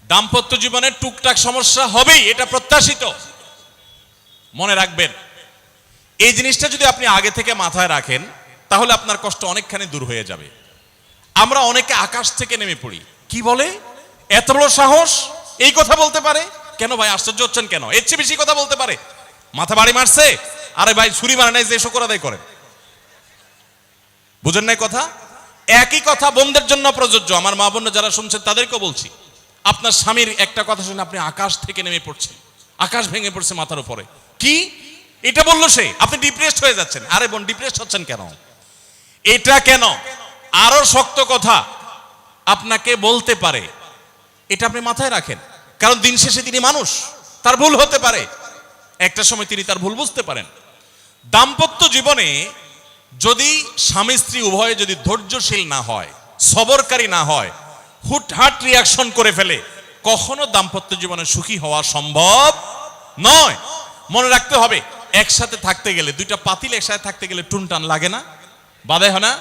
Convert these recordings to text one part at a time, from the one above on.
দাম্পত্য জীবনে টুকটাক সমস্যা হবেই, এটা প্রত্যাশিত। মনে রাখবেন, এই জিনিসটা যদি আপনি আগে থেকে মাথায় রাখেন তাহলে আপনার কষ্ট অনেকখানি দূর হয়ে যাবে। আমরা অনেকে আকাশ থেকে নেমে পড়ি, কি বলে, এত বড় সাহস, এই কথা বলতে পারে কেন ভাই? আশ্চর্য হচ্ছেন কেন? এর চেয়ে বেশি কথা বলতে পারে, মাথা বাড়ি মারছে, আরে ভাই ছুরি মারে নাই যে শুকর আদায় করেন। বুঝেন নাই কথা? একই কথা বোনদের জন্য প্রযোজ্য। আমার মা বোন যারা শুনছেন তাদেরকেও বলছি, আপনার স্বামীর একটা কথা শুনে আপনি আকাশ থেকে নেমে পড়ছেন, আকাশ ভেঙে পড়ছে মাথার উপরে, কি এটা বললো সে, আপনি ডিপ্রেসড হয়ে যাচ্ছেন। আরে বোন, ডিপ্রেসড হচ্ছেন কেন? এটা কেন? আরো শক্ত কথা আপনাকে বলতে পারে, এটা আপনি মাথায় রাখেন। কারণ দিন শেষে তিনি মানুষ, তার ভুল হতে পারে, একটা সময় তিনি তার ভুল বুঝতে পারেন। দাম্পত্য জীবনে যদি স্বামী স্ত্রী উভয়ে যদি ধৈর্যশীল না হয়, সবরকারী না হয়, হুটহাট রিয়াকশন করে ফেলে, কখনো দাম্পত্য জীবনে সুখী হওয়া সম্ভব নয়। মনে রাখতে হবে, একসাথে থাকতে গেলে, দুইটা পাতিল একসাথে থাকতে গেলে টুনটান লাগে না, বাধে হয় না?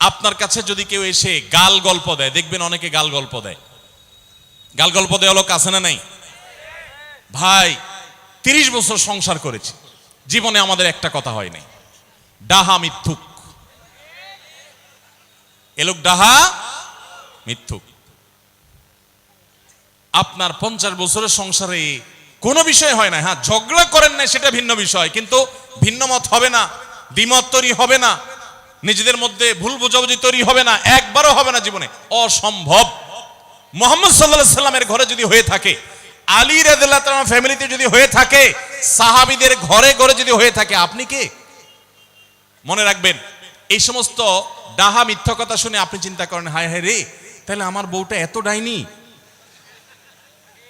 আপনার কাছে যদি কেউ এসে গাল গল্প দেয়, দেখবেন অনেকে গাল গল্প দেয়, গাল গল্প দেওয়া লোক আছে না নাই? ভাই 30 বছর সংসার করেছি, জীবনে আমাদের একটা কথা হয় নাই, ডাহা মিথ্যুক, এ লোক ডাহা মিথ্যুক। আপনার 50 বছরের সংসারে কোনো বিষয় হয় না, হ্যাঁ ঝগড়া করেন না সেটা ভিন্ন বিষয়, কিন্তু ভিন্ন মত হবে না, দ্বিমত তৈরি হবে না, নিজেদের মধ্যে ভুল বোঝাবুঝি তৈরি হবে না, একবারও হবে না জীবনে, অসম্ভব। মুহাম্মদ সাল্লাল্লাহু আলাইহি সাল্লামের ঘরে যদি হয়ে থাকে, আলী রাদিয়াল্লাহু তাআলা ফ্যামিলিতে যদি হয়ে থাকে, সাহাবীদের ঘরে ঘরে যদি হয়ে থাকে, আপনি কে? মনে রাখবেন, এই সমস্ত ডাহা মিথ্যা কথা শুনে আপনি চিন্তা করেন, হায় হায় রে, তাহলে আমার বউটা এত ডাইনি।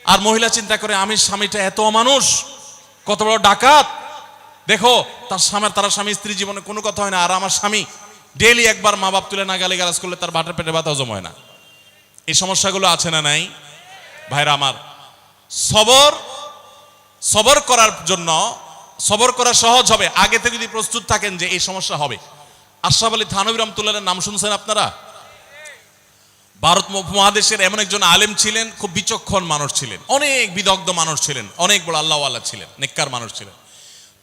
আর মহিলা চিন্তা করে, আমি স্বামীটা এত অমানুষ, কত বড় ডাকাত। দেখো তারা স্বামী স্ত্রী জীবনে কোনো কথা হয় না, আর আমার স্বামী ডেইলি একবার মা বাপ তুলে না গালিগালাজ করলে তার বাটার পেটে ব্যথা হজম হয় না। এই সমস্যাগুলো আছে না নাই? ভাইরা আমার, সবর করার জন্য, সবর করা সহজ হবে আগে থেকে যদি প্রস্তুত থাকেন যে এই সমস্যা হবে। আশরাফ আলী থানভী রাহমাতুল্লাহর নাম শুনছেন আপনারা? ভারত মহাদেশের এমন একজন আলেম ছিলেন, খুব বিচক্ষণ মানুষ ছিলেন, অনেক বিদগ্ধ মানুষ ছিলেন, অনেক বড় আল্লাহওয়ালা ছিলেন, নেককার মানুষ ছিলেন।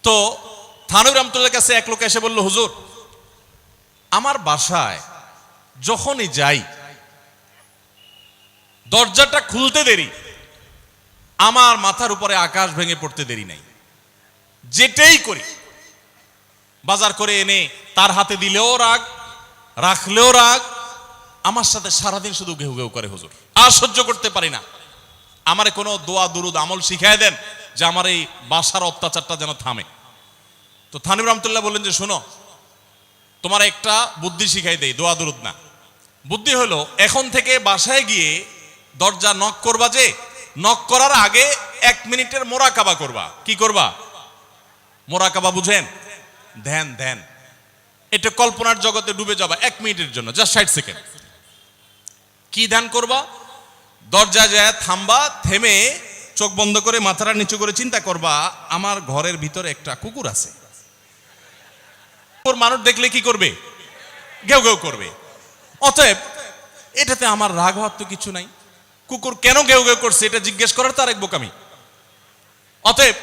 তো থানভী রাহমাতুল্লাহর কাছে এক লোক এসে বলল, হুজুর, আমার বাসায় যখনই যাই দরজাটা খুলতে দেরি, আমার মাথার উপরে আকাশ ভেঙে পড়তে দেরি নাই, যেটাই করি, বাজার করে এনে তার হাতে দিলেও রাগ, রাখলেও রাগ, আমার সাথে সারাদিন শুধু ঘেউ ঘেউ করে, হুজুর আর সহ্য করতে পারি না, আমারে কোনো দোয়া দুরুদ আমল শিখায় দেন যে আমার এই বাসার অত্যাচারটা যেন থামে। তো থানভী রাহমাতুল্লাহ বললেন যে, শোনো, তোমার একটা বুদ্ধি শিখাই দেই, দোয়া দুরুদ না। বুদ্ধি হলো, এখন থেকে বাসায় গিয়ে দরজা নক করবা, যে নক করার আগে 1 মিনিটের মোরাকাবা করবা। কি করবা? মোরাকাবা বুঝেন? ধ্যান, ধ্যান। এটা কল্পনার জগতে ডুবে যাবা 1 মিনিটের জন্য, জাস্ট 60 সেকেন্ড। কি ধ্যান করবা? দরজা যায় থামবা, থেমে চোখ বন্ধ করে মাথাটা নিচু করে চিন্তা করবা, আমার ঘরের ভিতরে একটা কুকুর আছে। মানুষ দেখলে কি করবে? ঘেউ ঘেউ করবে। অতএব এটাতে আমার রাগ হওয়ার তো কিছু নাই, কুকুর কেন ঘেউ ঘেউ করছে এটা জিজ্ঞেস করার তার এক বোকামি। অতএব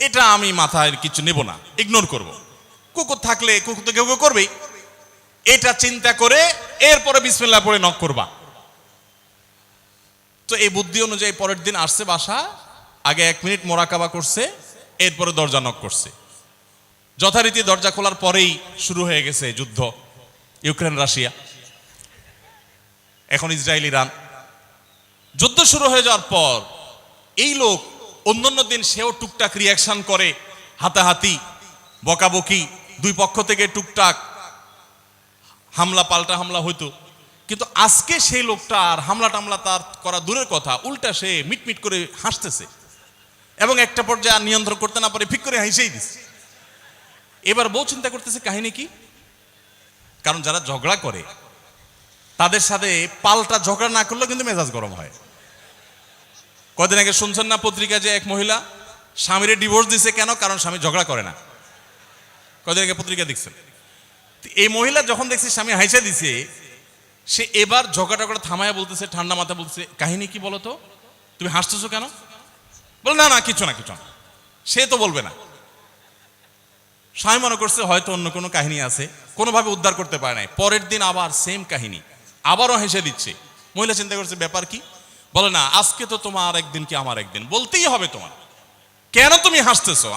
এটা আমি মাথায় কিছু নেব না, ইগনোর করব। কুকুর থাকলে কুকুর তো ঘেউ ঘেউ করবেই, এটা চিন্তা করে এরপরে বিসমিল্লাহ পড়ে নক করবা। তো এই বুদ্ধি অনুযায়ী পরের দিন আসছে বাসা, আগে 1 মিনিট মোরাকাবা করছে, এরপরে দরজা নক করছে। যথারীতি দরজা খোলার পরেই শুরু হয়ে গেছে যুদ্ধ, ইউক্রেন রাশিয়া, এখন ইসরায়েল ইরান। যুদ্ধ শুরু হয়ে যাওয়ার পর এই লোক অন্যান্য দিন সেও টুকটাক রিয়াকশন করে, হাতাহাতি, বকাবকি, দুই পক্ষ থেকে টুকটাক হামলা পাল্টা হামলা হইতো, কিন্তু আজকে সেই লোকটা আর হামলা টামলা তার করা দূরের কথা, উল্টা সে মিটমিট করে হাসতেছে, এবং একটা পর্যায়ে আর নিয়ন্ত্রণ করতে না পারে ফিক করে হাসেই দিচ্ছে। এবার বউ চিন্তা করতেছে কাহিনী কি, কারণ যারা ঝগড়া করে তাদের সাথে পাল্টা ঝগড়া না করলেও কিন্তু মেজাজ গরম হয়। কদিন আগে শুনছেন না পত্রিকা, যে এক মহিলা স্বামীরে ডিভোর্স দিছে, কেন? কারণ স্বামী ঝগড়া করে না। কদিন আগে পত্রিকা দেখছেন। এই মহিলা যখন দেখছে স্বামী হাইসা দিছে, সে এবার ঝগড়া টগড়া থামায়া বলতেছে, ঠান্ডা মাথা বলতেছে, কাহিনী কি বলো তো, তুমি হাসতেছো কেন? বল না না কিছু না কিছু না। সে তো বলবে না। স্বামী মনে করছে হয়তো অন্য কোনো কাহিনী আছে, কোনোভাবে উদ্ধার করতে পারে নাই। পরের দিন আবার সেম কাহিনী, আবারও হেসে দিচ্ছে। মহিলা চিন্তা করছে ব্যাপার কি, বলে না আজকে তো তোমার একদিন কি আমার একদিন, বলতেই হবে তোমার। কেন তুমি হাসতেছো?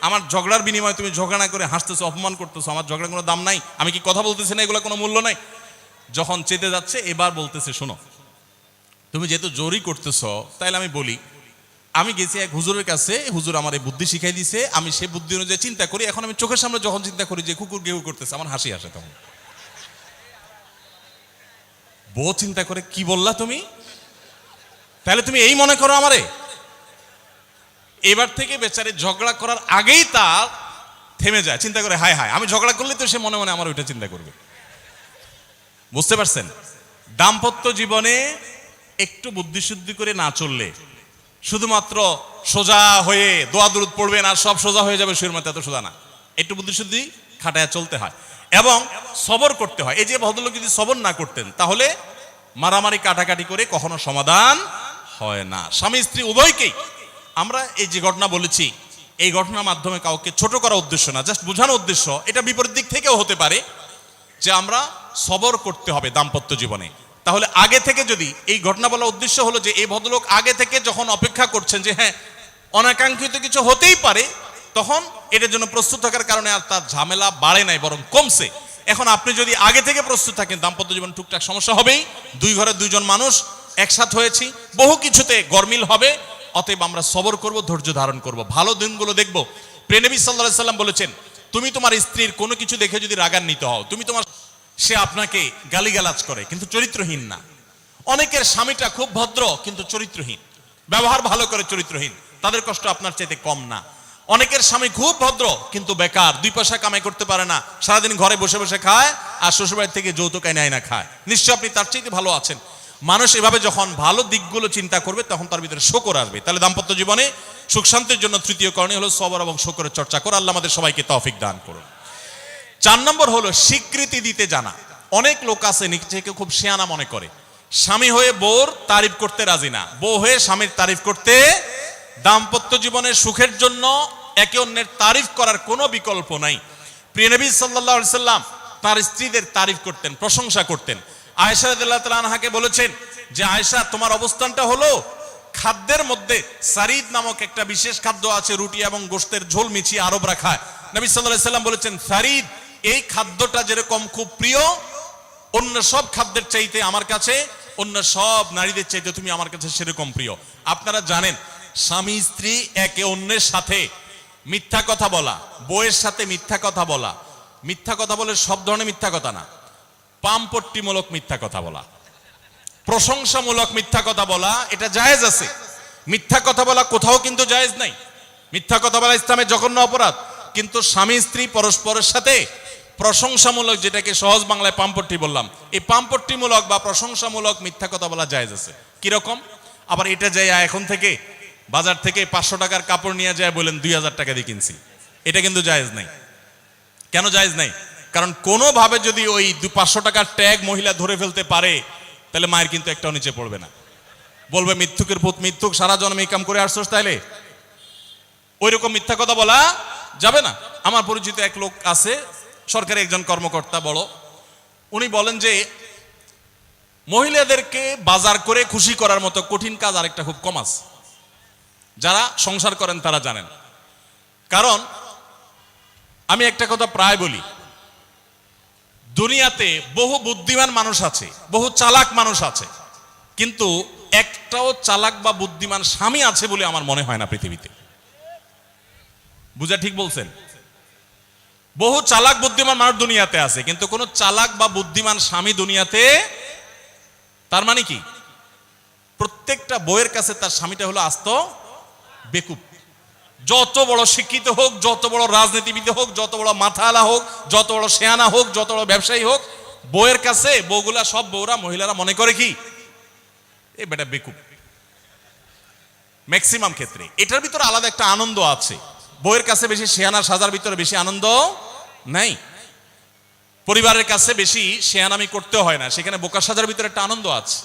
আমার ঝগড়ার বিনিময়ে তুমি ঝগড়া না করে হাসতেছো, অপমান করতেছো। আমার ঝগড়ার কোনো দাম নাই? আমি কি কথা বলতেছি না, এগুলো কোনো মূল্য নাই? যখন চেতে যাচ্ছে এবার বলতেছে, শোনো তুমি যেহেতু জোরই করতেছো, তাইলে আমি বলি, আমি গেছি এক হুজুরের কাছে, হুজুর আমার এই বুদ্ধি শিখাই দিছে, আমি সে বুদ্ধি অনুযায়ী চিন্তা করি। এখন আমি চোখের সামনে যখন চিন্তা করি যে কুকুর গেউ করতেছে, আমার হাসি আসে। তখন বউ চিন্তা করে, কি বললা তুমি? তাহলে তুমি এই মনে করো আমারে? এবার থেকে বেচারে ঝগড়া করার আগেই তার থেমে যায়, চিন্তা করে হায় হায় আমি ঝগড়া করলে তো সে মনে মনে আমার ওইটা চিন্তা করবে। বুঝতে পারছেন? দাম্পত্য জীবনে একটু বুদ্ধিশুদ্ধি করে না চললে, শুধুমাত্র সোজা হয়ে দোয়া দুরুদ পড়বেন আর সব সোজা হয়ে যাবে শুয়ের মতো, এত সোজা না। একটু বুদ্ধিশুদ্ধি খাটায় চলতে হয় এবং সবর করতে হয়। এই যে ভদ্রলোক যদি সবর না করতেন, তাহলে মারামারি কাটাকাটি করে কখনো সমাধান হয় না। স্বামী স্ত্রী উভয়কেই আমরা এই যে ঘটনা বলেছি, এই ঘটনার মাধ্যমে কাউকে ছোট করার উদ্দেশ্য না, জাস্ট বোঝানোর উদ্দেশ্য। এটা বিপরীত দিক থেকেও হতে পারে যে আমরা সবর করতে হবে দাম্পত্য জীবনে। তাহলে আগে থেকে, যদি এই ঘটনা বলার উদ্দেশ্য হলো যে এই ভদ্রলোক আগে থেকে যখন অপেক্ষা করছেন যে হ্যাঁ অনাকাঙ্ক্ষিত কিছু হতেই পারে, তখন এটার জন্য প্রস্তুত থাকার কারণে আর তার ঝামেলা বাড়ে নাই, বরং কমছে। এখন আপনি যদি আগে থেকে প্রস্তুত থাকেন, দাম্পত্য জীবন টুকটাক সমস্যা হবেই। দুই ঘরে দুইজন মানুষ একসাথ হয়েছি, বহু কিছুতে গরমিল হবে। অতএব আমরা সবর করব, ধৈর্য ধারণ করব, ভালো দিনগুলো দেখব। প্রিয় নবী সাল্লাল্লাহু আলাইহি সাল্লাম বলেছেন, তুমি তোমার স্ত্রীর কোনো কিছু দেখে যদি রাগান্বিত হও, তুমি তোমার, সে আপনাকে গালিগালাজ করে কিন্তু চরিত্রহীন না। অনেকের স্বামীটা খুব ভদ্র কিন্তু চরিত্রহীন, ব্যবহার ভালো করে চরিত্রহীন, তাদের কষ্ট আপনার চাইতে কম না। অনেকের স্বামী খুব ভদ্র কিন্তু বেকার, দুই পয়সা কামাই করতে পারে না, সারাদিন ঘরে বসে বসে খায় আর শ্বশুরবাড়ি থেকে যৌতুক এনে না খায়, নিশ্চয় আপনি তার চাইতে ভালো আছেন। মানুষ এভাবে যখন ভালো দিকগুলো চিন্তা করবে, তখন তার ভিতরে শকর আসবে। তাহলে দাম্পত্য জীবনে সুখ শান্তির জন্য তৃতীয় করণীয় হলো সবর এবং শকরের চর্চা করা। আল্লাহ আমাদের সবাইকে তৌফিক দান করুন। 4 নম্বর হলো স্বীকৃতি দিতে জানা। অনেক লোক আছে নিজেকে খুব শিয়ানা মনে করে, স্বামী হয়ে বউর তারিফ করতে রাজি না, বউ হয়ে স্বামীর তারিফ করতে। দাম্পত্য জীবনের সুখের জন্য একে অন্যের তারিফ করার কোনো বিকল্প নাই। প্রিয় নবী সাল্লাল্লাহু আলাইহি সাল্লাম তার স্ত্রীদের তারিফ করতেন, প্রশংসা করতেন। আয়েশা রাদিয়াল্লাহু তাআলা আনহাকে বলেছেন যে আয়েশা, তোমার অবস্থানটা হলো খাদ্যের মধ্যে সারিদ নামক একটা বিশেষ খাদ্য আছে, রুটি এবং গোশতের ঝোল মিছিয়ে আরবরা খায়। নবী সাল্লাল্লাহু আলাইহি সাল্লাম বলেছেন, সারিদ এই খাদ্যটা যেরকম খুব প্রিয় অন্য সব খাদ্যের চাইতে আমার কাছে, অন্য সব নারীদের চাইতে তুমি আমার কাছে সেরকম প্রিয়। আপনারা জানেন, স্বামী স্ত্রী একে অন্যের সাথে মিথ্যা কথা বলা, বউয়ের সাথে মিথ্যা কথা বলা, মিথ্যা কথা বলে সব ধরনের মিথ্যা কথা না, পামপট্টিমূলক মিথ্যা কথা বলা, প্রশংসামূলক মিথ্যা কথা বলা, এটা জায়েজ আছে। মিথ্যা কথা বলা কোথাও কিন্তু জায়েজ নাই। মিথ্যা কথা বলা ইসলামের জঘন্য অপরাধ। কিন্তু স্বামী স্ত্রী পরস্পরের সাথে প্রশংসামূলক, যেটাকে সহজ বাংলায় পামপট্টি বললাম, এই পামপট্টিমূলক বা প্রশংসামূলক মিথ্যা কথা বলা জায়েজ আছে। কিরকম? আবার এটা যাই এখন থেকে বাজার থেকে 500 টাকার কাপড় নিয়ে যায় বলেন 2000 টাকা দিয়ে কিনছি, এটা কিন্তু জায়েজ নাই। কেন জায়েজ নাই? কারণ কোনোভাবে যদি ওই 500 টাকার ট্যাগ মহিলা ধরে ফেলতে পারে, তাহলে মায়ের কিন্তু একটাও নিচে পড়বে না, বলবে মিথ্যুকের পুত মিথ্যুক, সারা জন্ম এই কাম করে আসছস, তাইলে ওই রকম মিথ্যা কথা বলা যাবে না। আমার পরিচিত এক লোক আছে, সরকারি একজন কর্মকর্তা বড়, উনি বলেন যে মহিলাদেরকে বাজার করে খুশি করার মতো কঠিন কাজ আরেকটা খুব কম আছে। যারা সংসার করেন তারা জানেন। কারণ আমি একটা কথা প্রায় বলি, দুনিয়াতে বহু বুদ্ধিমান মানুষ আছে, বহু চালাক মানুষ আছে, কিন্তু একটাও চালাক বা বুদ্ধিমান স্বামী আছে বলে আমার মনে হয় না পৃথিবীতে। বুঝা ঠিক বলছেন? বহু চালাক বুদ্ধিমান মানুষ দুনিয়াতে আছে, কিন্তু কোন চালাক বা বুদ্ধিমান স্বামী দুনিয়াতে। তার মানে কি? প্রত্যেকটা বউয়ের কাছে তার স্বামীটা হলো আস্ত বেকুব। যত বড় শিক্ষিত হোক, যত বড় রাজনীতিবিদ হোক, যত বড় মাথাওয়ালা হোক, যত বড় শেয়ানা হোক, যত বড় ব্যবসায়ী হোক, বউয়ের কাছে বউগুলা, সব বউরা, মহিলারা মনে করে কি, এ বেটা বেকুব। ম্যাক্সিমাম ক্ষেত্রে এটার ভিতরে আলাদা একটা আনন্দ আছে। বউয়ের কাছে বেশি শেয়ানা সাজার ভিতরে বেশি আনন্দ নাই। পরিবারের কাছে বেশি শেয়ানামি করতেও হয় না, সেখানে বোকা সাজার ভিতরে একটা আনন্দ আছে।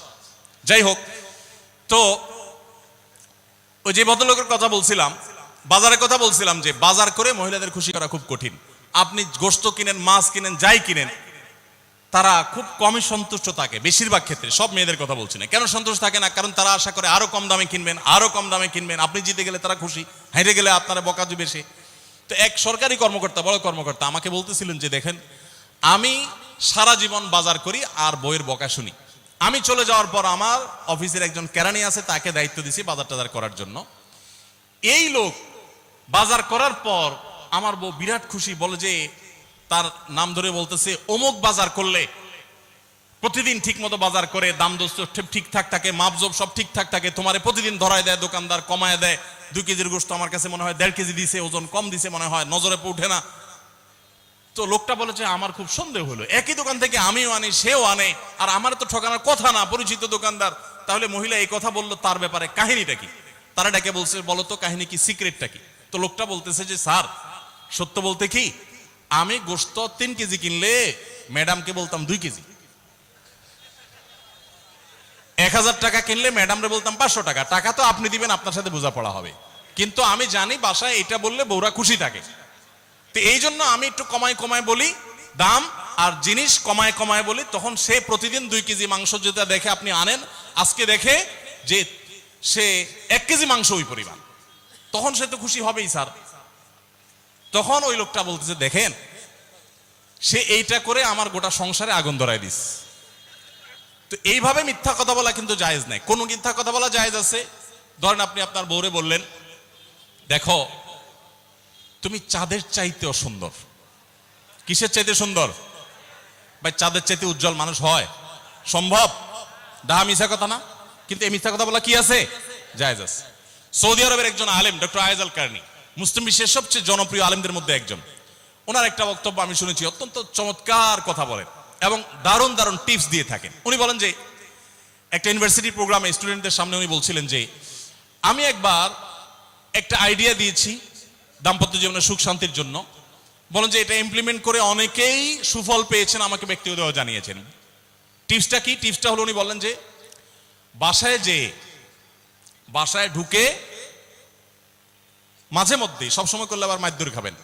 যাই হোক, তো ওই যে ভদ্রলোকের কথা বলছিলাম, বাজারের কথা বলছিলাম, যে বাজার করে মহিলাদের খুশি করা খুব কঠিন। আপনি গোশত কিনেন, মাছ কিনেন, যাই কিনেন, তারা খুব কমই সন্তুষ্ট থাকে বেশিরভাগ ক্ষেত্রে। সব মেয়েদের কথা বলছি না। কেন সন্তুষ্ট থাকে না? কারণ তারা আশা করে আরো কম দামে কিনবেন, আরো কম দামে কিনবেন। আপনি জিতে গেলে তারা খুশি, হেরে গেলে আপনারা বকা দিবে সে। তো এক সরকারি কর্মকর্তা, বড় কর্মকর্তা, আমাকে বলতেছিলেন যে দেখেন, আমি সারা জীবন বাজার করি আর বইয়ের বকা শুনি। আমি চলে যাওয়ার পর আমার অফিসের একজন কেরানি আছে, তাকে দায়িত্ব দিছি বাজার টাজার করার জন্য। এই লোক বাজার করার পর আমার বউ বিরাট খুশি, বলে যে তার নাম ধরে বলতেছে, অমুক বাজার করলে প্রতিদিন ঠিক মতো বাজার করে, দাম দোস্ত ঠিকঠাক থাকে, মাপজোপ সব ঠিকঠাক থাকে, তোমারে প্রতিদিন ধরায় দেয় দোকানদার, কমায় দেয়। 2 কেজির গোশত আমার কাছে মনে হয় 1.5 কেজি দিছে, ওজন কম দিছে মনে হয়, নজরে উঠে না। তো লোকটা বলেছে আমার খুব সন্দেহ হলো, একই দোকান থেকে আমিও আনি, সেও আনে, আর আমার তো ঠকানোর কথা না, পরিচিত দোকানদার। তাহলে মহিলা এই কথা বললো, তার ব্যাপারে কাহিনীটা কি? তারা ডেকে বলছে, বলো তো কাহিনী কি, সিক্রেটটা কি? তো লোকটা বলতেছে যে স্যার, সত্য বলতে কি, আমি গোশত 3 কেজি কিনলে ম্যাডামকে বলতাম 2 কেজি, 1000 টাকা কিনলে ম্যাডামরে বলতাম 500 টাকা। টাকা তো আপনি দিবেন, আপনার সাথে বোঝাপড়া হবে, কিন্তু আমি জানি বাসায় এটা বললে বউরা খুশি থাকে। তো এই জন্য আমি একটু কমায় কমায় বলি দাম, আর জিনিস কমায় কমায় বলি। তখন সে প্রতিদিন 2 কেজি মাংস যেটা দেখে আপনি আনেন, আজকে দেখে যে সে 1 কেজি মাংস ওই পরিমাণ, তখন সে তো খুশি হবেই স্যার। তখন ওই লোকটা বলতেছে দেখেন, সে এইটা করে আমার গোটা সংসারে আগুন ধরায় দিস। তো এইভাবে মিথ্যা কথা বলা কিন্তু জায়েজ নাই। কোন মিথ্যা কথা বলা জায়েজ আছে? ধরেন আপনি আপনার বউরে বললেন, দেখো তুমি চাঁদের চাইতেও সুন্দর। কিসের চাইতে সুন্দর? ভাই চাঁদের চাইতে উজ্জ্বল মানুষ হয় সম্ভব? ডাহা মিথ্যা কথা না? কিন্তু এই মিথ্যা কথা বলা কি আছে? জায়েজ আছে। সৌদি আরবের একজন আলেম ডক্টর আয়েজ আল কারনি, মুসলিম বিশ্বের সবচেয়ে জনপ্রিয় আলেমদের মধ্যে একজন, ওনার একটা বক্তব্য আমি শুনেছি, অত্যন্ত চমৎকার কথা বলেন এবং দারুণ দারুণ টিপস দিয়ে থাকেন। উনি বলেন যে একটা ইউনিভার্সিটি প্রোগ্রামে স্টুডেন্টদের সামনে উনি বলছিলেন যে আমি একবার একটা আইডিয়া দিয়েছি দাম্পত্য জীবনের সুখ শান্তির জন্য। বলেন যে এটা ইমপ্লিমেন্ট করে অনেকেই সুফল পেয়েছেন, আমাকে ব্যক্তিগতভাবে জানিয়েছেন। টিপসটা কি? টিপসটা হলো উনি বলেন যে বাসায় ঢুকে মাঝে মধ্যে, সবসময় করলে আবার মাইর খাবেন,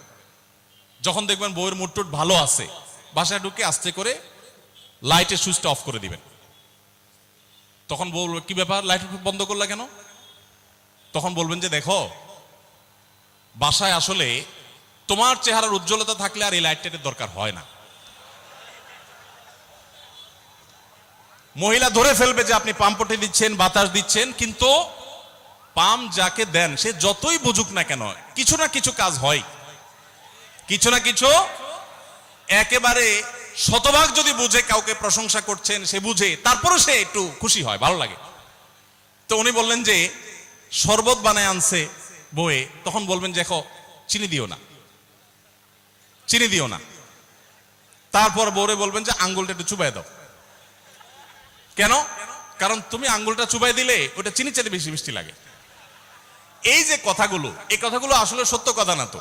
যখন দেখবেন বউয়ের মুড টুট ভালো আছে, বাসায় ঢুকে আস্তে করে লাইটের সুইচটা অফ করে দিবেন। তখন বউ কি ব্যাপার, লাইট বন্ধ করলা কেন? তখন বলবেন যে দেখো, বাসায় আসলে তোমার চেহারার উজ্জ্বলতা থাকলে আর এই লাইটের দরকার হয় না। মহিলা ধরে ফেলবে যে আপনি পাম্পটি দিচ্ছেন, বাতাস দিচ্ছেন, কিন্তু পাম্প যাকে দেন সে যতই বুঝুক না কেন, কিছু না কিছু কাজ হয়, কিছু না কিছু। একেবারে শতভাগ যদি বুঝে কাউকে প্রশংসা করছেন, সে বুঝে, তারপরে সে একটু খুশি হয়, ভালো লাগে। তো উনি বললেন যে শরবত বানায় আনছে বউয়ে, তখন বলবেন যে দেখো চিনি দিও না, চিনি দিও না। তারপর বউরে বলবেন যে আঙ্গুলটা একটু চুবাই দাও। কেন? কারণ তুমি আঙ্গুলটা চুবাই দিলে ওটা চিনি চাইতে বেশি মিষ্টি লাগে। এই যে কথাগুলো, এই কথাগুলো আসলে সত্য কথা না। তো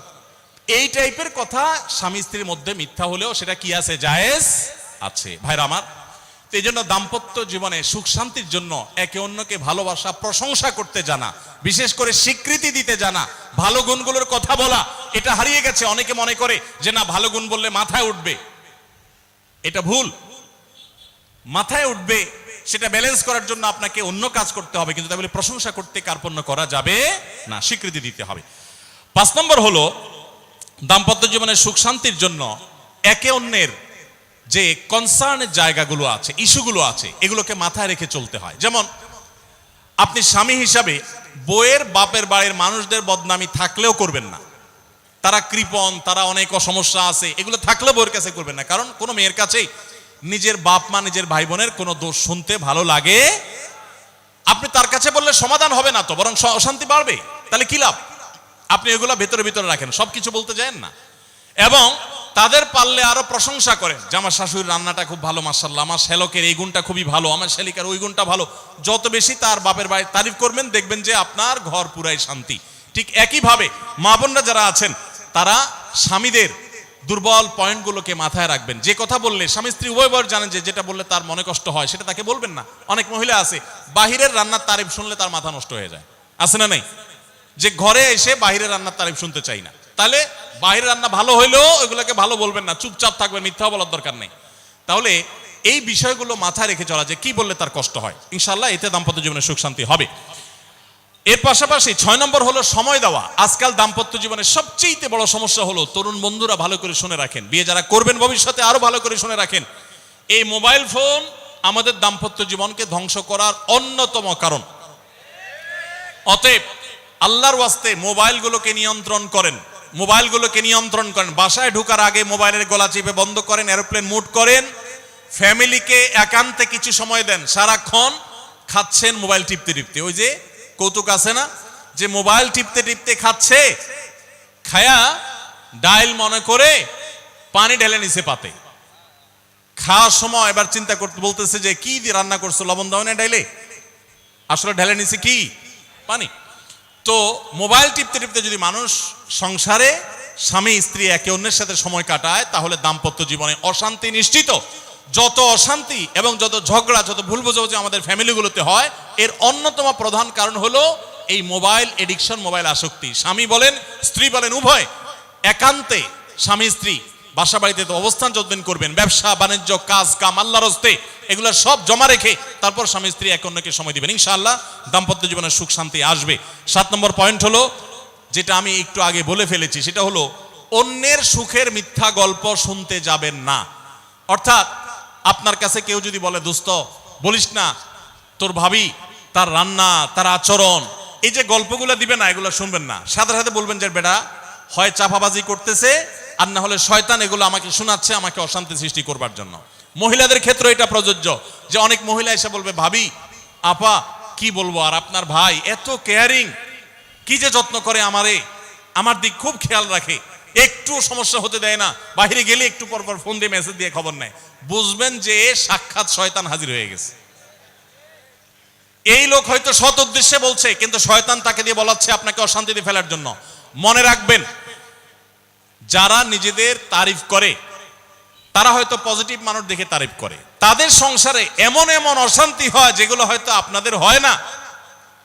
এই টাইপের কথা স্বামী স্ত্রীর মধ্যে মিথ্যা হলেও সেটা কি আছে? জায়েজ আছে। ভাইরা আমার, এই জন্য দাম্পত্য জীবনে সুখ শান্তির জন্য একে অন্যকে ভালোবাসা, প্রশংসা করতে জানা, বিশেষ করে স্বীকৃতি দিতে জানা, ভালো গুণগুলোর কথা বলা, এটা হারিয়ে গেছে। অনেকে মনে করে যে না, ভালো গুণ বললে মাথায় উঠবে, এটা ভুল। মাথায় উঠবে সেটা ব্যালেন্স করার জন্য আপনাকে অন্য কাজ করতে হবে, কিন্তু তাই বলে প্রশংসা করতে কার্পণ্য করা যাবে না, স্বীকৃতি দিতে হবে। 5 নম্বর হলো দাম্পত্য জীবনের সুখ শান্তির জন্য একে অন্যের যে কনসার্নের জায়গাগুলো আছে, ইস্যুগুলো আছে, এগুলোকে মাথায় রেখে চলতে হয়। যেমন আপনি স্বামী হিসাবে বউয়ের বাপের বাড়ির মানুষদের বদনামি থাকলেও করবেন না। তারা কৃপণ, তারা অনেক সমস্যা আছে, এগুলো থাকলেও বউয়ের কাছে করবেন না। কারণ কোনো মেয়ের কাছেই নিজের বাপ মা, নিজের ভাই বোনের কোনো দোষ শুনতে ভালো লাগে। আপনি তার কাছে বললে সমাধান হবে না, তো বরং অশান্তি বাড়বে। তাহলে কি লাভ? আপনি এগুলো ভেতরে ভিতরে রাখেন, সবকিছু বলতে যান না। এবং তাদের পারলে আরো প্রশংসা করেন যে আমার শাশুড়ির রান্নাটা খুব ভালো, মাশাআল্লাহ, আমার শ্যালকের এই গুণটা খুবই ভালো, আমার শ্যালিকার ওই গুণটা ভালো। যত বেশি তার বাপের বাড়ির তারিফ করবেন, দেখবেন যে আপনার ঘর পুরাই শান্তি। ঠিক একইভাবে মা বোনরা যারা আছেন, তারা স্বামীদের দুর্বল পয়েন্টগুলোকে মাথায় রাখবেন। যে কথা বললে স্বামী স্ত্রী উভয়বার জানেন যে যেটা বললে তার মনে কষ্ট হয় সেটা তাকে বলবেন না। অনেক মহিলা আছে বাহিরের রান্নার তারিফ শুনলে তার মাথা নষ্ট হয়ে যায়, আছে না নাই? যে ঘরে এসে বাহিরের রান্নার তারিফ শুনতে চাই না, তাহলে বাহিরের রান্না ভালো হইলেও ওইগুলোকে ভালো বলবেন না, চুপচাপ থাকবেন, মিথ্যা বলার দরকার নেই। তাহলে এই বিষয়গুলো মাথায় রেখে চলা, যে কি বললে তার কষ্ট হয়, ইনশাআল্লাহ এতে দাম্পত্য জীবনে সুখ শান্তি হবে। এর পাশাপাশি 6 নম্বর হলো সময় দেওয়া। আজকাল দাম্পত্য জীবনের সবচেয়ে বড় সমস্যা হলো, তরুণ বন্ধুরা ভালো করে শুনে রাখেন, বিয়ে যারা করবেন ভবিষ্যতে আরো ভালো করে শুনে রাখেন, এই মোবাইল ফোন আমাদের দাম্পত্য জীবনকে ধ্বংস করার অন্যতম কারণ। অতএব আল্লাহর ওয়াস্তে মোবাইলগুলোকে নিয়ন্ত্রণ করেন, মোবাইলগুলোকে নিয়ন্ত্রণ করেন। বাসায় ঢোকার আগে মোবাইলের গলা চেপে বন্ধ করেন, এরোপ্লেন মুড করেন, ফ্যামিলিকে একান্তে কিছু সময় দেন। সারাক্ষণ খাচ্ছেন মোবাইল টিপতে টিপতে, ওই যে কৌতুক আছে না, যে মোবাইল টিপতে টিপতে খাচ্ছে, খায়া ডাইল মনে করে পানি ঢেলে নিছে পাতে। খাওয়ার সময় এবার চিন্তা করতে বলতেছে যে কি দিয়ে রান্না করছো, লবণ দাও না ডাইলে, আসলে ঢেলে নিছে কি পানি। তো মোবাইল টিপতে টিপতে যদি মানুষ সংসারে স্বামী স্ত্রী একে অন্যের সাথে সময় কাটায়, তাহলে দাম্পত্য জীবনে অশান্তি নিশ্চিত। যত অশান্তি এবং যত ঝগড়া, যত ভুল বোঝাবুঝি আমাদের ফ্যামিলিগুলোতে হয়, এর অন্যতম প্রধান কারণ হলো এই মোবাইল এডিকশন, মোবাইল আসক্তি। স্বামী বলেন স্ত্রী বলেন উভয় একান্তে স্বামী স্ত্রী বাসা বাড়িতে তো অবস্থান যতদিন করবেন, ব্যবসা বাণিজ্য কাজ কাম আল্লাহর হস্তে, এগুলো সব জমা রেখে তারপর স্বামী স্ত্রী একে অন্যকে সময় দিবেন, ইনশাআল্লাহ দাম্পত্য জীবনের সুখ শান্তি আসবে। 7 নম্বর পয়েন্ট হলো, যেটা আমি একটু আগে বলে ফেলেছি, সেটা হলো অন্যের সুখের মিথ্যা গল্প শুনতে যাবেন না। অর্থাৎ আপনার কাছে কেউ যদি বলে দোস্ত বলিস না, তোর ভাবি তার রান্না তার আচরণ, এই যে গল্পগুলো দিবে না, এগুলো শুনবেন না। সাথে সাথে বলবেন যে বেটা হয় চাপাবাজি করতেছে, আর না হলে শয়তান এগুলো আমাকে শোনাচ্ছে, আমাকে অশান্তি সৃষ্টি করবার জন্য। মহিলাদের ক্ষেত্রে এটা প্রযোজ্য, যে অনেক মহিলা এসে বলবে ভাবি আপা কি বলবো, আর আপনার ভাই এত কেয়ারিং, কি যে যত্ন করে আমারে, আমার দিক খুব খেয়াল রাখে, একটু সমস্যা হতে দেয় না, বাইরে গেলে একটু পর পর ফোন দিয়ে মেসেজ দিয়ে খবর নেয়। বুঝবেন যে সাক্ষাৎ শয়তান হাজির হয়ে গেছে। এই লোক হয়তো সৎ উদ্দেশ্যে বলছে, কিন্তু শয়তান তাকে দিয়ে বলাচ্ছে আপনাকে অশান্তিতে ফেলার জন্য। মনে রাখবেন, যারা নিজেদের তারিফ করে তারা হয়তো পজিটিভ মানুষ দেখে তারিফ করে, তাদের সংসারে এমন এমন অশান্তি হয় যেগুলো হয়তো আপনাদের হয় না,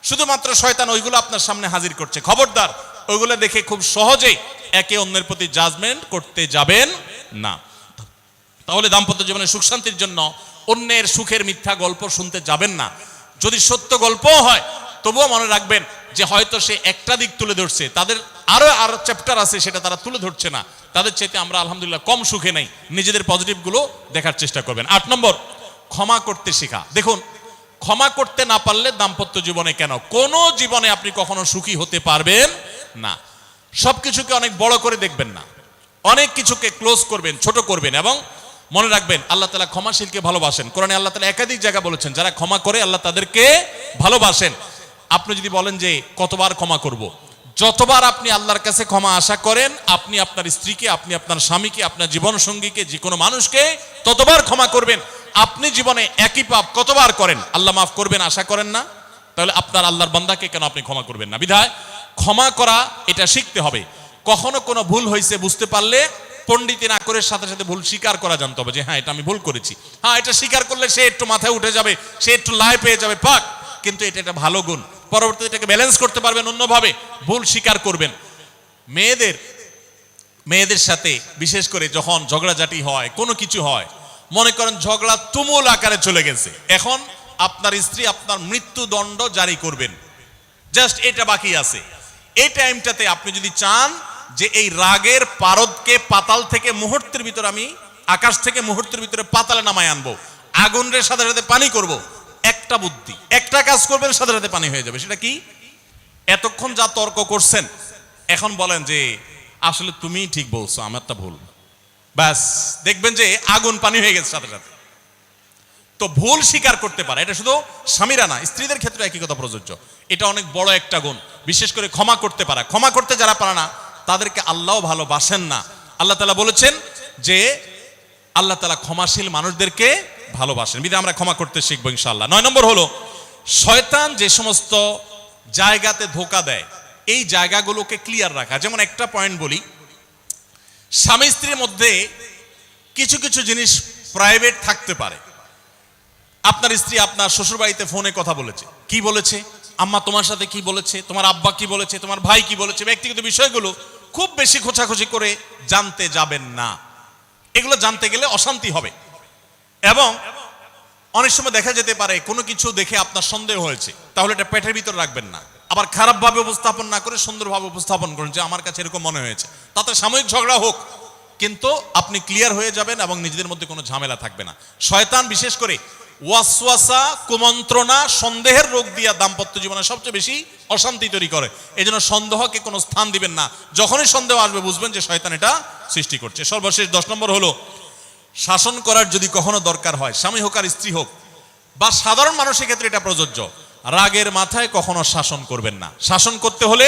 শুধুমাত্র শয়তান ওইগুলো আপনার সামনে হাজির করছে। খবরদার, ওইগুলো দেখে খুব সহজেই একে অন্যের প্রতি জাজমেন্ট করতে যাবেন না। তাহলে দাম্পত্য জীবনে সুখ শান্তির জন্য অন্যের সুখের মিথ্যা গল্প শুনতে যাবেন না। যদি সত্য গল্পও হয় তবুও মনে রাখবেন যে হয়তো সে একটা দিক তুলে ধরছে, তাদের আরো চ্যাপ্টার আছে সেটা তারা তুলে ধরছে না, তাদের চাইতে আমরা আলহামদুলিল্লাহ কম সুখে নাই, নিজেদের পজিটিভ গুলো দেখার চেষ্টা করবেন। 8 নম্বর, ক্ষমা করতে শেখা। দেখুন, ক্ষমা করতে না পারলে দাম্পত্য জীবনে কেন, কোন জীবনে আপনি কখনো সুখী হতে পারবেন না। সবকিছুকে অনেক বড় করে দেখবেন না, অনেক কিছুকে ক্লোজ করবেন, ছোট করবেন। এবং মনে রাখবেন আল্লাহ তাআলা ক্ষমাশীলকে ভালোবাসেন। কোরআনে আল্লাহ তাআলা একাধিক জায়গা বলেছেন যারা ক্ষমা করে আল্লাহ তাদেরকে ভালোবাসেন। আপনি যদি বলেন যে কতবার ক্ষমা করব, যতবার আপনি আল্লাহর কাছে ক্ষমা আশা করেন, আপনি আপনার স্ত্রীকে, আপনি আপনার স্বামীকে, আপনার জীবন সঙ্গীকে, যে কোনো মানুষকে ততবার ক্ষমা করবেন। আপনি জীবনে একই পাপ কতবার করেন আল্লাহ মাফ করবেন আশা করেন না, তাহলে আপনার আল্লাহর বান্দাকে কেন আপনি ক্ষমা করবেন না? বিধায় ক্ষমা করা এটা শিখতে হবে। কখনো কোনো ভুল হয়েছে বুঝতে পারলে পণ্ডিতি না করে সাথে সাথে ভুল স্বীকার করা জানতে হবে, যে হ্যাঁ এটা আমি ভুল করেছি। হ্যাঁ, এটা স্বীকার করলে সে একটু মাথায় উঠে যাবে, সে একটু লাই পেয়ে যাবে, পাক, কিন্তু এটা একটা ভালো গুণ। পরবর্তীতে এটাকে ব্যালেন্স করতে পারবেন অন্যভাবে, ভুল স্বীকার করবেন। মেয়েদের সাথে বিশেষ করে যখন ঝগড়াঝাটি হয়, কোনো কিছু হয়, মনে করেন ঝগড়া তুমুল আকারে চলে গেছে, এখন আপনার স্ত্রী আপনার মৃত্যুদণ্ড জারি করবেন, জাস্ট এটা বাকি আছে। এই টাইমটাতে আপনি যদি চান যে এই রাগের পারদকে পাতাল থেকে মুহূর্তের ভিতরে, আমি আকাশ থেকে মুহূর্তের ভিতরে পাতালে নামায় আনবো, আগুনের সাথে সাথে পানি করব, একটা বুদ্ধি, একটা কাজ করবেন, সাথে সাথে পানি হয়ে যাবে। সেটা কি? এতক্ষণ যা তর্ক করছেন এখন বলেন যে আসলে তুমি ঠিক বলছো, আমারটা ভুল, ব্যাস দেখবেন যে আগুন পানি হয়ে গেছে সাথে সাথে। তো ভুল স্বীকার করতে পারে, এটা শুধু স্বামীরা না, স্ত্রীদের ক্ষেত্রে একই কথা প্রযোজ্য। এটা অনেক বড় একটা গুণ, বিশেষ করে ক্ষমা করতে পারা। ক্ষমা করতে যারা পারে না তাদেরকে আল্লাহ ভালোবাসেন না। আল্লাহ তাআলা বলেছেন যে আল্লাহ তাআলা ক্ষমাশীল মানুষদেরকে ভালোবাসেন, বিধায় আমরা ক্ষমা করতে শিখবো ইনশাআল্লাহ। 9 নম্বর হলো, শয়তান যে সমস্ত জায়গাতে ধোঁকা দেয় এই জায়গাগুলোকে ক্লিয়ার রাখা। যেমন একটা পয়েন্ট বলি, স্বামী স্ত্রীর মধ্যে কিছু কিছু জিনিস প্রাইভেট থাকতে পারে। আপনার স্ত্রী আপনার শ্বশুরবাড়িতে ফোনে কথা বলেছে, কি বলেছে, আম্মা তোমার সাথে কি বলেছে, তোমার আব্বা কি বলেছে, তোমার ভাই কি বলেছে, ব্যক্তিগত বিষয়গুলো খুব বেশি খোঁচাখুচি করে জানতে যাবেন না। এগুলো জানতে গেলে অশান্তি হবে। এবং অনেক সময় দেখা যেতে পারে কোনো কিছু দেখে আপনার সন্দেহ হয়েছে, তাহলে এটা পেটের ভিতর রাখবেন না। আবার খারাপভাবে উপস্থাপন না করে সুন্দরভাবে উপস্থাপন করুন যে আমার কাছে এরকম মনে হয়েছে, তাতে সাময়িক ঝগড়া হোক, কিন্তু আপনি ক্লিয়ার হয়ে যাবেন এবং নিজেদের মধ্যে কোনো ঝামেলা থাকবে না। শয়তান বিশেষ করে ওয়াসওয়াসা, কুমন্ত্রণা, সন্দেহের রোগ দিয়া দাম্পত্য জীবনে সবচেয়ে বেশি অশান্তি তৈরি করে। এই জন্য সন্দেহকে কোনো স্থান দিবেন না। যখনই সন্দেহ আসবে বুঝবেন যে শয়তান এটা সৃষ্টি করছে। সর্বশেষ 10 নম্বর হলো, শাসন করার যদি কখনো দরকার হয়, স্বামী হোক আর স্ত্রী হোক বা সাধারণ মানুষের ক্ষেত্রে এটা প্রযোজ্য, রাগের মাথায় কখনো শাসন করবেন না। শাসন করতে হলে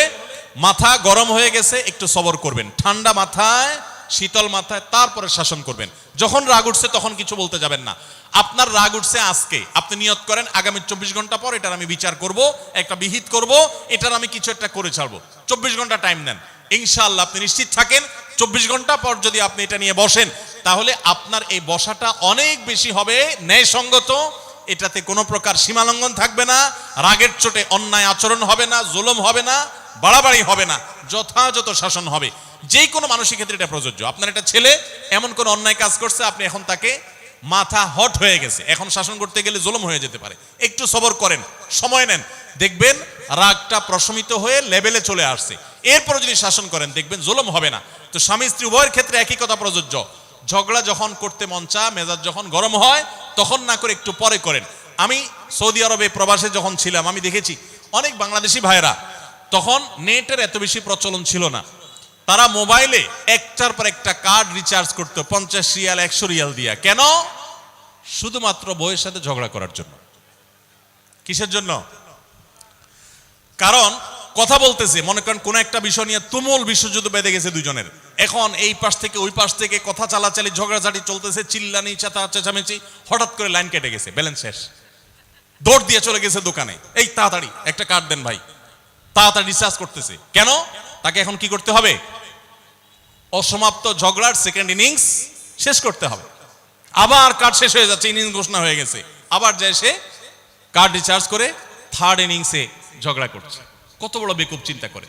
মাথা গরম হয়ে গেছে একটু সবর করবেন, ঠান্ডা মাথায় শীতল মাথায় তারপরে শাসন করবেন। যখন রাগ উঠছে তখন কিছু বলতে যাবেন না। আপনার রাগ উঠছে আজকে, আপনি নিয়ত করেন আগামী 24 ঘন্টা পর এটার আমি বিচার করব, একটা বিহিত করব, এটার আমি কিছু একটা করে ছাড়বো। 24 ঘন্টা টাইম নেন, ইনশাআল্লাহ আপনি নিশ্চিত থাকেন 24 ঘন্টা পর যদি আপনি এটা নিয়ে বসেন, তাহলে আপনার এই বসাটা অনেক বেশি হবে ন্যায়সঙ্গত। এটাতে কোনো প্রকার সীমালঙ্ঘন থাকবে না, রাগের চোটে অন্যায় আচরণ হবে না, জুলুম হবে না, বাড়াবাড়ি হবে না, যথাযথ শাসন হবে। যে কোনো মানুষের ক্ষেত্রে এটা প্রযোজ্য। আপনার একটা ছেলে এমন কোন অন্যায় কাজ করছে, আপনি এখন তাকে মাথা হট হয়ে গেছে, এখন শাসন করতে গেলে জুলুম হয়ে যেতে পারে, একটু সবর করেন, সময় নেন, দেখবেন রাগটা প্রশমিত হয়ে লেভেলে চলে আসছে। এরপর যদি শাসন করেন দেখবেন জুলুম হবে না। তো স্বামী স্ত্রী উভয়ের ক্ষেত্রে একই কথা প্রযোজ্য। ঝগড়া যখন করতে মন চা, মেজাজ যখন গরম হয় তখন না করে একটু পরে করেন। আমি সৌদি আরবে প্রবাসে যখন ছিলাম আমি দেখেছি অনেক বাংলাদেশি ভাইরা, তখন নেটের এত বেশি প্রচলন ছিল না, তারা মোবাইলে একটার পর একটা কার্ড রিচার্জ করতো 50 রিয়াল 100 রিয়াল দিয়া। কেন? শুধুমাত্র বউয়ের সাথে ঝগড়া করার জন্য। কিসের জন্য? কারণ কথা বলতেছে, মনে করেন কোন একটা বিষয় নিয়ে তুমুল বিশ্বযুদ্ধ বেঁধে গেছে দুজনের, এখন এই পাশ থেকে ওই পাশ থেকে কথা চালাচালি ঝগড়াঝাটি চলতেছে, চিল্লানি চেঁচামেচি, হঠাৎ করে লাইন কেটে গেছে, ব্যালেন্স শেষ, দৌড় দিয়ে চলে গেছে দোকানে, এই তাড়াতাড়ি একটা কার্ড দেন ভাই, তাড়াতাড়ি রিচার্জ করতেছে। কেন? তাকে এখন কি করতে হবে? অসমাপ্ত ঝগড়ার সেকেন্ড ইনিংস শেষ করতে হবে। আবার কার্ড শেষ হয়ে যাচ্ছে, ইনিংস ঘোষণা হয়ে গেছে, আবার যায় সে কার্ড রিচার্জ করে থার্ড ইনিংসে ঝগড়া করছে। কত বড় বেকুব চিন্তা করে,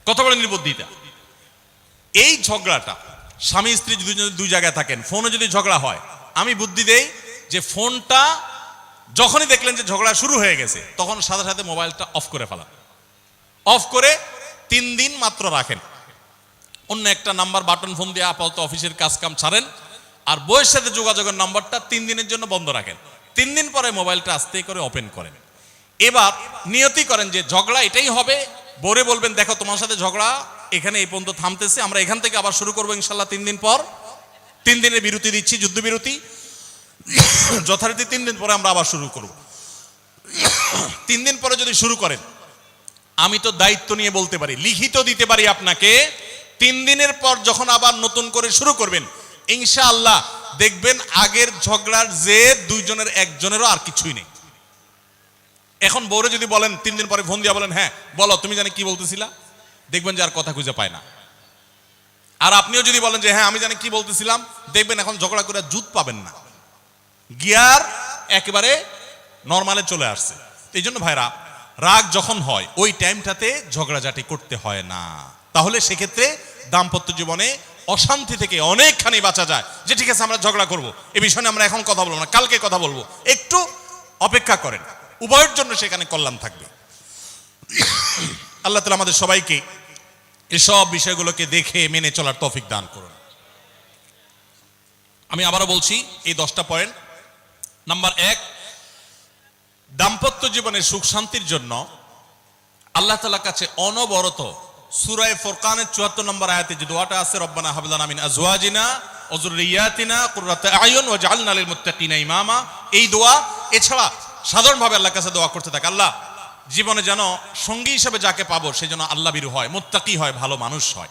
কত বড় নির্বুদ্ধিতা। এই ঝগড়াটা স্বামী স্ত্রী যদি দুই জায়গায় থাকেন, ফোনে যদি ঝগড়া হয়, আমি বুদ্ধি দেই যে ফোনটা যখনই দেখলেন যে ঝগড়া শুরু হয়ে গেছে তখন সাথে সাথে মোবাইলটা অফ করে ফেলান, অফ করে 3 দিন মাত্র রাখেন, অন্য একটা নাম্বার বাটন ফোন দিয়ে আপাতত অফিসের কাজ কাম ছাড়েন, আর বউয়ের সাথে যোগাযোগের নাম্বারটা 3 দিনের জন্য বন্ধ রাখেন। 3 দিন পরে মোবাইলটা আস্তে করে ওপেন করেন। এবার নিয়তি করেন যে ঝগড়া এটাই হবে, বউরে বলবেন দেখো তোমার সাথে ঝগড়া এখানে এই পর্যন্ত থামতেছে, আমরা এখান থেকে আবার শুরু করবো ইনশাল্লাহ 3 দিন পর। 3 দিনের বিরতি দিচ্ছি, যুদ্ধবিরতি, যথারীতি 3 দিন পরে আমরা আবার শুরু করব। 3 দিন পরে যদি শুরু করেন, আমি তো দায়িত্ব নিয়ে বলতে পারি, লিখিত দিতে পারি আপনাকে, 3 দিনের পর যখন আবার নতুন করে শুরু করবেন ইনশাআল্লাহ দেখবেন আগের ঝগড়ার যে দুইজনের একজনেরও আর কিছুই নেই। এখন বউরে যদি বলেন 3 দিন পরে ফোন দিয়া বলেন হ্যাঁ বলো তুমি জানি কি বলতেছিলা, দেখবেন যে আর কথা খুঁজে পায় না। আর আপনিও যদি বলেন যে হ্যাঁ আমি জানি কি বলতেছিলাম, দেখবেন এখন ঝগড়া করে জুত পাবেন না, গিয়ার একেবারে নরমালে চলে আসছে। এই জন্য ভাইরা, রাগ যখন হয় ওই টাইমটাতে ঝগড়াঝাটি করতে হয় না, তাহলে সেক্ষেত্রে দাম্পত্য জীবনে অশান্তি থেকে অনেকখানি বাঁচা যায়। যে ঠিক আছে আমরা ঝগড়া করব, এই বিষয়ে আমরা এখন কথা বলবো না, কালকে কথা বলবো, একটু অপেক্ষা করেন, উভয়ের জন্য সেখানে কল্যাণ থাকবে। আল্লাহ তাআলা আমাদের সবাইকে এসব বিষয়গুলোকে দেখে মেনে চলার তৌফিক দান করুন। আমি আবারও বলছি এই 10টা পয়েন্ট। নাম্বার 1, দাম্পত্য জীবনের সুখ শান্তির জন্য আল্লাহ তাআলার কাছে অনবরত সূরা ফুরকানের 74 নম্বর আয়াতে যে দোয়াটা আছে, রব্বানা হাব লানা মিন আজওয়াজিনা ওয়া যুররিয়াতিনা কুররাতা আয়ুন ওয়াজআলনা লিল মুত্তাকিনা ইমামা, এই দোয়া এছাড়া সাধারণভাবে আল্লাহর কাছে দোয়া করতে থাকে, আল্লাহ জীবনে যেন সঙ্গী হিসেবে যাকে পাবো সে যেন আল্লাহ ভীরু হয়, মুত্তাকি হয়, ভালো মানুষ হয়।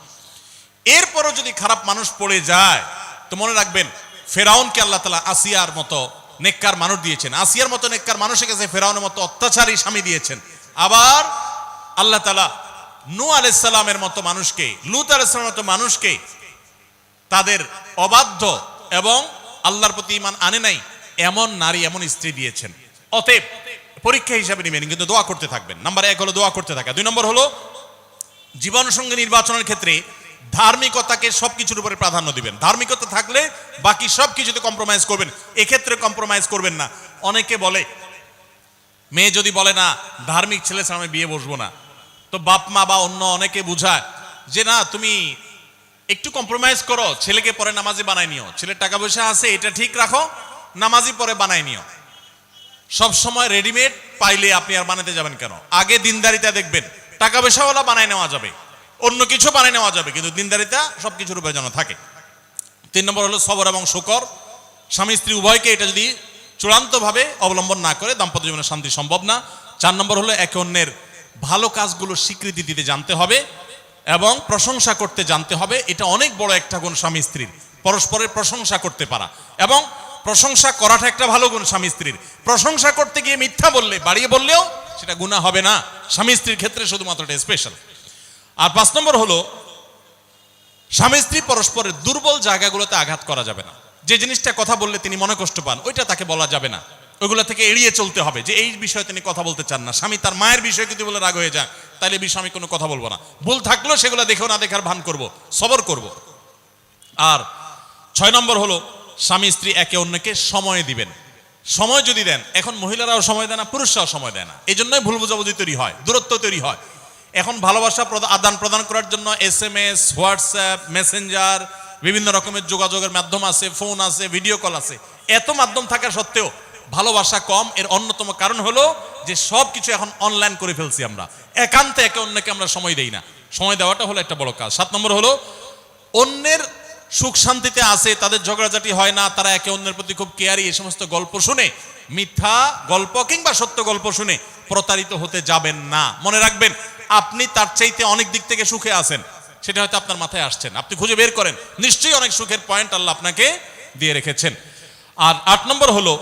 এরপরও যদি খারাপ মানুষ পড়ে যায় তো মনে রাখবেন ফেরাউনকে আল্লাহ তাআলা আসিয়ার মতো নেককার মানুষ দিয়েছেন, আসিয়ার মতো নেককার মানুষের কাছে ফেরাউনের মতো অত্যাচারী স্বামী দিয়েছেন। আবার আল্লাহ তাআলা নূহ আলাইহিস সালামের মতো মানুষকে, লূত আলাইহিস সালামের মতো মানুষকে তাদের অবাধ্য এবং আল্লাহর প্রতি ঈমান আনে নাই এমন নারী এমন স্ত্রী দিয়েছেন। অতএব পরীক্ষা হিসাবে নেবেন, কিন্তু দোয়া করতে থাকবেন। নাম্বার 1 হলো দোয়া করতে থাকা। 2 নম্বর হলো জীবন সঙ্গী নির্বাচনের ক্ষেত্রে ধার্মিকতাকে সবকিছুর উপরে প্রাধান্য দিবেন। ধার্মিকতা থাকলে বাকি সবকিছুতে কম্প্রোমাইজ করবেন, এক্ষেত্রে কম্প্রোমাইজ করবেন না। অনেকে বলে, মেয়ে যদি বলে না ধার্মিক ছেলে ছাড়া আমি বিয়ে বসবো না, তো বাপ মা বা অন্য অনেকে বুঝায় যে না তুমি একটু কম্প্রোমাইজ করো, ছেলেকে পরে নামাজি বানাই নিও, ছেলের টাকা পয়সা আছে এটা ঠিক রাখো, নামাজি পরে বানাই নিও। সব সময় রেডিমেড পাইলে আপনি আর বানাতে যাবেন কেন? আগে দিনদারিতা দেখবেন। টাকা পয়সাওয়ালা বানাই নেওয়া যাবে, অন্য কিছু বানাই নেওয়া যাবে, কিন্তু দিনদারিতা সবকিছুর উপরে যেন থাকে। 3 নম্বর হলো সবর এবং শুকর। স্বামী স্ত্রী উভয়কে এটা যদি চূড়ান্তভাবে অবলম্বন না করে দাম্পত্য জীবনে শান্তি সম্ভব না। 4 নম্বর হলো একে অন্যের ভালো কাজগুলোর স্বীকৃতি দিতে জানতে হবে এবং প্রশংসা করতে জানতে হবে। এটা অনেক বড় একটা গুণ স্বামী স্ত্রীর, পরস্পরের প্রশংসা করতে পারা। এবং প্রশংসা করাটা একটা ভালো গুণ স্বামী স্ত্রীর। প্রশংসা করতে গিয়ে মিথ্যা বললে, বাড়িয়ে বললেও সেটা গুনাহ হবে না, স্বামী স্ত্রীর ক্ষেত্রে শুধুমাত্র এটা স্পেশাল। আর 5 নম্বর হলো স্বামী স্ত্রী পরস্পরের দুর্বল জায়গাগুলোতে আঘাত করা যাবে না। যে জিনিসটা কথা বললে তিনি মনে কষ্ট পান ওইটা তাকে বলা যাবে না, ওইগুলো থেকে এড়িয়ে চলতে হবে। যে এই বিষয়ে তিনি কথা বলতে চান না, স্বামী তার মায়ের বিষয়ে যদি বলে রাগ হয়ে যায় তাহলে বিষয়ে আমি কোনো কথা বলবো না। ভুল থাকলেও সেগুলো দেখেও না দেখার ভান করব, সবর করব। আর 6 নম্বর হলো স্বামী স্ত্রী একে অন্যকে সময় দিবেন। সময় যদি দেন, এখন মহিলারাও সময় দেয় না, পুরুষরাও সময় দেয় না, এই জন্যই ভুল বোঝাবুঝি তৈরি হয়, দূরত্ব তৈরি হয়। এখন ভালোবাসা আদান প্রদান করার জন্য SMS, হোয়াটসঅ্যাপ, মেসেঞ্জার, বিভিন্ন রকমের যোগাযোগের মাধ্যম আছে, ফোন আছে, ভিডিও কল আছে। এত মাধ্যম থাকা সত্ত্বেও ভালোবাসা কম। এর অন্যতম কারণ হলো যে সব কিছু এখন অনলাইন করে ফেলছি আমরা, একান্তে একে অন্যকে আমরা সময় দেই না। সময় দেওয়াটা হলো একটা বড় কাজ। 7 নম্বর হলো অন্যের সুখ শান্তিতে আছে, তাদের ঝগড়াঝাটি হয় না, তারা একে অন্যের প্রতি খুব কেয়ারি। এই সমস্ত গল্প শুনে, মিথ্যা গল্প কিংবা সত্য গল্প শুনে প্রতারিত হতে যাবেন না। মনে রাখবেন আপনি তার চাইতে অনেক দিক থেকে সুখে আছেন, সেটা হয়তো আপনার মাথায় আসছেন, আপনি খুঁজে বের করেন, নিশ্চয়ই অনেক সুখের পয়েন্ট আল্লাহ আপনাকে দিয়ে রেখেছেন। আর 8 নম্বর হলো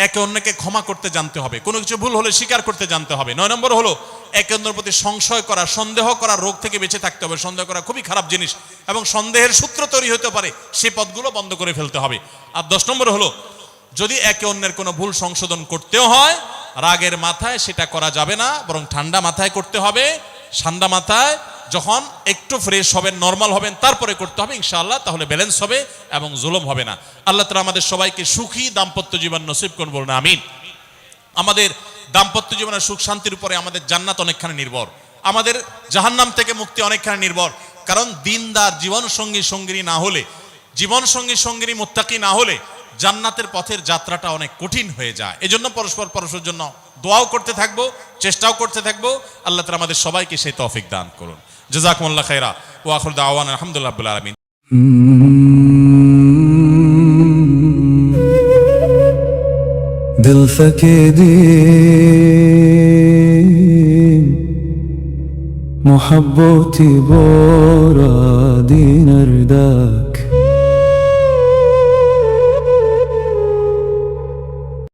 একে অন্যকে ক্ষমা করতে জানতে হবে, কোনো কিছু ভুল হলে স্বীকার করতে জানতে হবে। 9 নম্বর হলো একে অন্যের প্রতি সংশয় করা, সন্দেহ করা, রোগ থেকে বেঁচে থাকতে হবে। সন্দেহ করা খুবই খারাপ জিনিস এবং সন্দেহের সূত্র তৈরি হতে পারে, সে পথগুলো বন্ধ করে ফেলতে হবে। আর 10 নম্বর হলো যদি একে অন্যের কোনো ভুল সংশোধন করতেও হয়, রাগের মাথায় সেটা করা যাবে না, বরং ঠান্ডা মাথায় করতে হবে। ঠান্ডা মাথায় যখন একটু ফ্রেশ হবেন, নর্মাল হবেন, তারপরে করতে হবে ইনশাআল্লাহ, তাহলে ব্যালেন্স হবে এবং জুলুম হবে না। আল্লাহ তাআলা আমাদের সবাইকে সুখী দাম্পত্য জীবন নসিব করুন, বলুন আমিন। আমাদের দাম্পত্য জীবনের সুখ শান্তির উপরে আমাদের জান্নাত অনেকখানি নির্ভর, আমাদের জাহান্নাম থেকে মুক্তি অনেকখানি নির্ভর। কারণ দিনদার জীবন সঙ্গী সঙ্গিনী না হলে, জীবন সঙ্গী সঙ্গিনী মুত্তাকি না হলে জান্নাতের পথের যাত্রাটা অনেক কঠিন হয়ে যায়। এজন্য পরস্পরের জন্য দোয়াও করতে থাকবো, চেষ্টাও করতে থাকবো। আল্লাহ তাআলা আমাদের সবাইকে সেই তৌফিক দান করুন। জাযাকুমুল্লাহ খায়রা ওয়া আখিরু দাওয়ানা আলহামদুলিল্লাহি রাব্বিল আলামিন। दिल फकीरी मोहब्बती बोरा